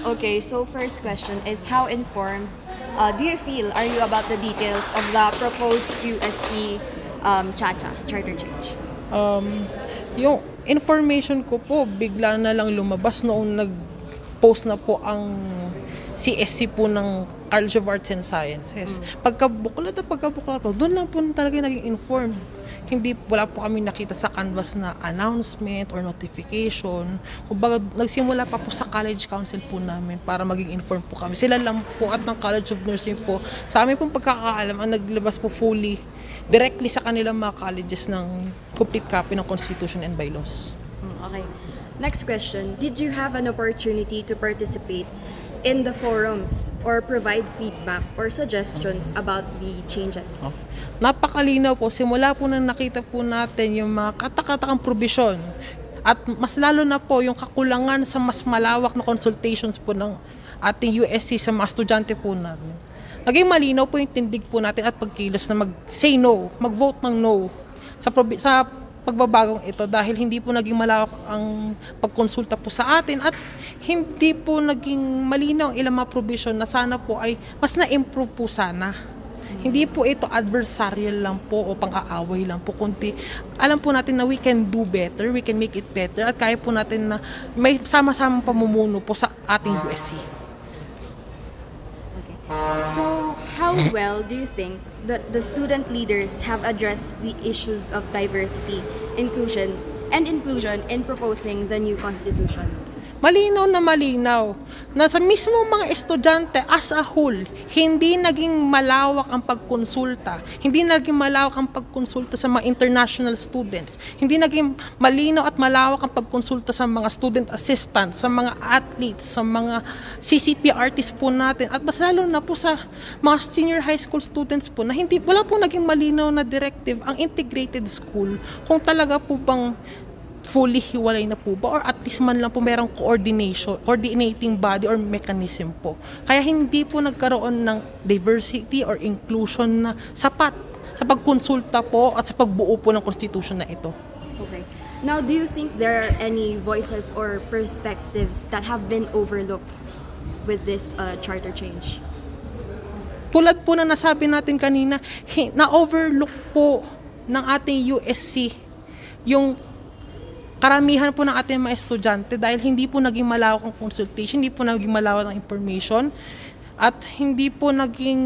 Okay, so first question is how informed do you feel are you about the details of the proposed USC charter change? Yung information ko po, bigla na lang lumabas noong nag-post na po ang CSC po ng College of Arts and Sciences. Pagkabuklat po, doon lang po talaga naging informed. Wala po kami nakita sa canvas na announcement or notification. Kumbaga, nagsimula pa po sa college council po namin para maging informed po kami. Sila lang po at ng College of Nursing po, sa amin pong pagkakaalam, ang naglabas po fully, directly sa kanilang mga colleges ng complete copy ng Constitution and bylaws. Okay. Next question. Did you have an opportunity to participate in the forums or provide feedback or suggestions about the changes? Napakalinaw po. Simula po nang nakita po natin yung mga katakatang probisyon at mas lalo na po yung kakulangan sa mas malawak na consultations po ng ating USC sa mga estudyante po natin. Naging malinaw po yung tindig po natin at pagkilos na mag-say no, mag-vote ng no sa pagbabagong ito dahil hindi po naging malawak ang pagkonsulta po sa atin at hindi po naging malinaw ang ilang mga provision na sana po ay mas na-improve po sana. Hindi po ito adversarial lang po o pang-aaway lang po, kundi alam po natin na we can do better, we can make it better at kaya po natin na may sama-samang pamumuno po sa ating USC. Okay. So, how well do you think that the student leaders have addressed the issues of diversity, inclusion in proposing the new constitution? Malinaw na sa mismo mga estudyante as a whole, hindi naging malawak ang pagkonsulta. Hindi naging malawak ang pagkonsulta sa mga international students. Hindi naging malinaw at malawak ang pagkonsulta sa mga student assistants, sa mga athletes, sa mga CCP artists po natin. At mas lalo na po sa mga senior high school students po na wala po naging malinaw na directive ang integrated school kung talaga po bang fully hiwalay na po ba or at least man lang po merong coordinating body or mechanism po. Kaya hindi po nagkaroon ng diversity or inclusion na sapat sa pagkonsulta po at sa pagbuo po ng constitution na ito. Okay. Now, do you think there are any voices or perspectives that have been overlooked with this charter change? Tulad po na nasabi natin kanina, na-overlook po ng ating USC yung karamihan po ng ating mga estudyante dahil hindi po naging malawak ang consultation, hindi po naging malawak ang information, at hindi po naging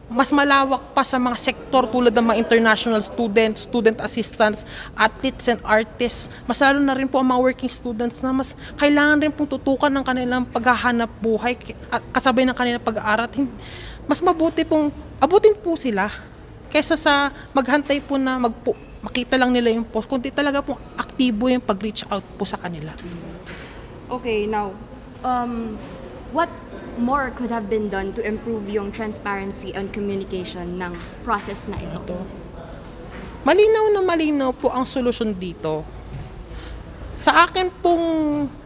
mas malawak pa sa mga sektor tulad ng mga international students, student assistants, athletes and artists. Mas lalo na rin po ang mga working students na mas kailangan rin pong tutukan ng kanilang paghahanap buhay at kasabay ng kanilang pag-aaral. Mas mabuti pong abutin po sila kaysa sa maghantay po na makita lang nila yung post, kundi talaga pong aktibo yung pag-reach out po sa kanila. Okay, now, what more could have been done to improve yung transparency and communication ng process na ito? Malinaw po ang solusyon dito. Sa akin pong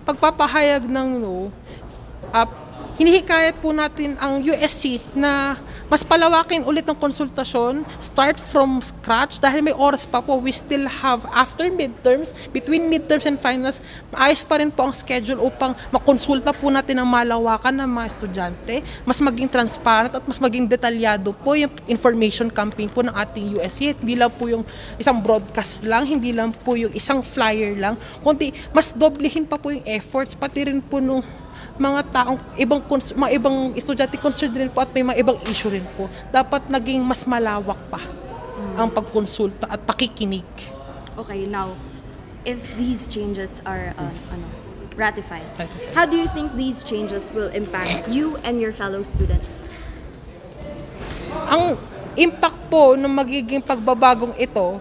pagpapahayag ng no, hinihikayat po natin ang USC na mas palawakin ulit ng konsultasyon, start from scratch dahil may oras pa po. We still have after midterms, between midterms and finals, maayos pa rin po ang schedule upang makonsulta po natin ang malawakan ng mga estudyante, mas maging transparent at mas maging detalyado po yung information campaign po ng ating USC. Hindi lang po yung isang broadcast lang, hindi lang po yung isang flyer lang, kundi mas doblehin pa po yung efforts, pati rin po nung mga taong mga ibang estudyante concerned rin po at may mga ibang issue rin po. Dapat naging mas malawak pa ang pagkonsulta at pakikinig. Okay, now, if these changes are ratified, how do you think these changes will impact you and your fellow students? Ang impact po ng magiging pagbabagong ito,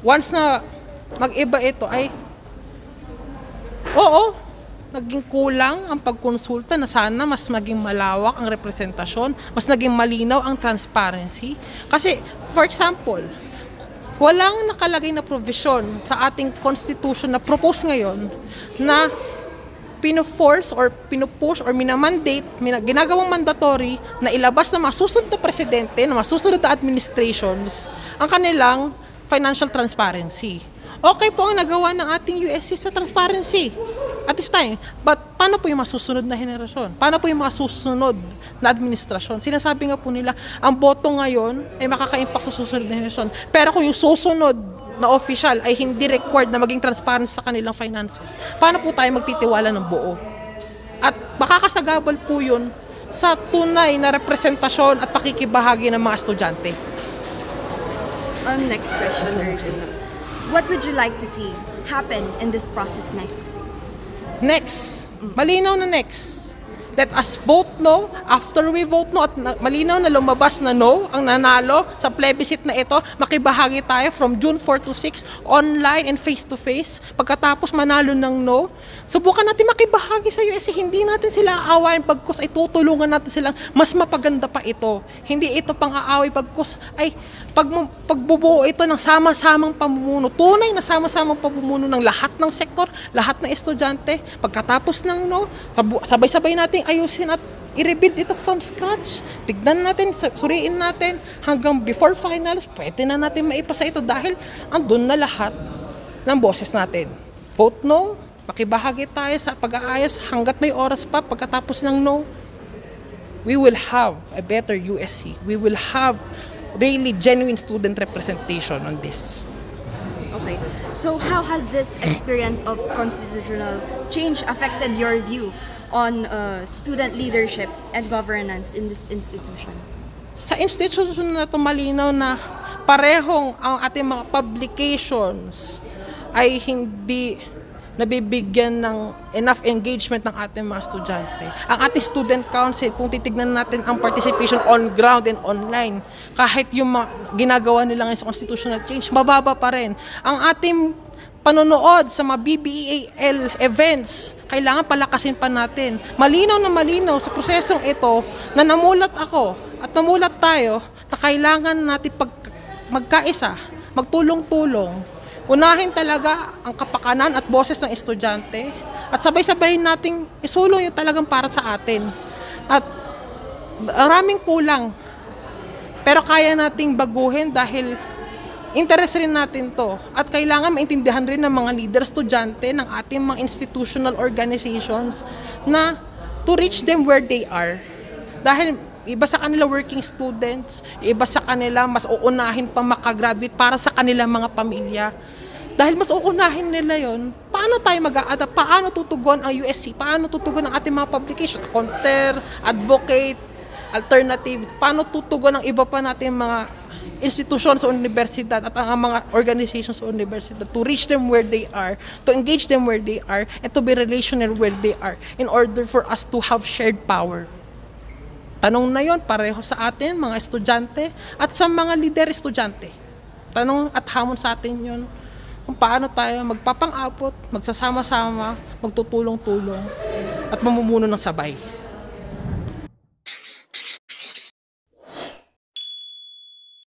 once na mag-iba ito ay, naging kulang ang pagkonsulta na sana mas maging malawak ang representasyon, mas naging malinaw ang transparency. Kasi, for example, walang nakalagay na provision sa ating constitution na propose ngayon na pino-force or pino-push or minamandate, ginagawang mandatory na ilabas ng mga susunod na presidente, ng mga susunod na administrations, ang kanilang financial transparency. Okay po ang nagawa ng ating USC sa transparency. at this time. But paano po yung masusunod na henerasyon? Paano po yung mga susunod na administrasyon? Sinasabi nga po nila, ang boto ngayon ay makaka-impact sa susunod na henerasyon. Pero kung yung susunod na official ay hindi required na maging transparent sa kanilang finances, paano po tayo magtitiwala ng buo? At makakasagabal po yun sa tunay na representasyon at pakikibahagi ng mga estudyante. Next question, Arjun. What would you like to see happen in this process next? Next, malinaw na next. Let us vote no. After we vote no at malinaw na lumabas na no ang nanalo sa plebiscite na ito, makibahagi tayo from June 4 to 6 online and face-to-face. Pagkatapos manalo ng no, subukan natin makibahagi sa USC. Hindi natin sila aawayin pagkus ay tutulungan natin silang mas mapaganda pa ito. Hindi ito pang aaway pagkus ay pagbubuo ito ng sama-samang pamumuno. Tunay na sama-samang pamumuno ng lahat ng sektor, lahat ng estudyante. Pagkatapos ng no, sabay-sabay nating ayusin at i-rebuild ito from scratch. Tignan natin, suriin natin hanggang before finals, pwede na natin maipasa ito dahil andun na lahat ng boses natin. Vote no, makibahagi tayo sa pag-aayos hanggat may oras pa. Pagkatapos ng no, we will have a better USC. We will have really genuine student representation on this. Okay. So how has this experience of constitutional change affected your view on student leadership and governance in this institution? Sa institution na ito, malinaw na parehong ang ating mga publications ay hindi nabibigyan ng enough engagement ng ating mga estudyante. Ang ating student council, kung titignan natin ang participation on ground and online, kahit yung ginagawa nila ngayon sa constitutional change, mababa pa rin. Ang ating panonood sa mga BBEAL events, kailangan palakasin pa natin. Malinaw na malinaw sa prosesong ito na namulat ako at namulat tayo na kailangan natin magkaisa, magtulong-tulong. Unahin talaga ang kapakanan at boses ng estudyante at sabay-sabay nating isulong yung talagang para sa atin. At maraming kulang, pero kaya nating baguhin dahil interest rin natin to at kailangan maintindihan rin ng mga leader estudyante ng ating mga institutional organizations na to reach them where they are. Dahil iba sa kanila working students, iba sa kanila mas uunahin pang makagraduate para sa kanilang mga pamilya. Dahil mas uunahin nila yon, paano tayo mag-a-adapt, paano tutugon ang USC, paano tutugon ang ating mga publication, Conter, Advocate, Alternative, paano tutugon ang iba pa natin mga institusyon sa universidad at ang mga organizations sa universidad to reach them where they are, to engage them where they are, and to be relational where they are in order for us to have shared power. Tanong na yon pareho sa atin, mga estudyante, at sa mga lider estudyante. Tanong at hamon sa atin yon kung paano tayo magpapang-abot, magsasama-sama, magtutulong-tulong, at mamumuno ng sabay.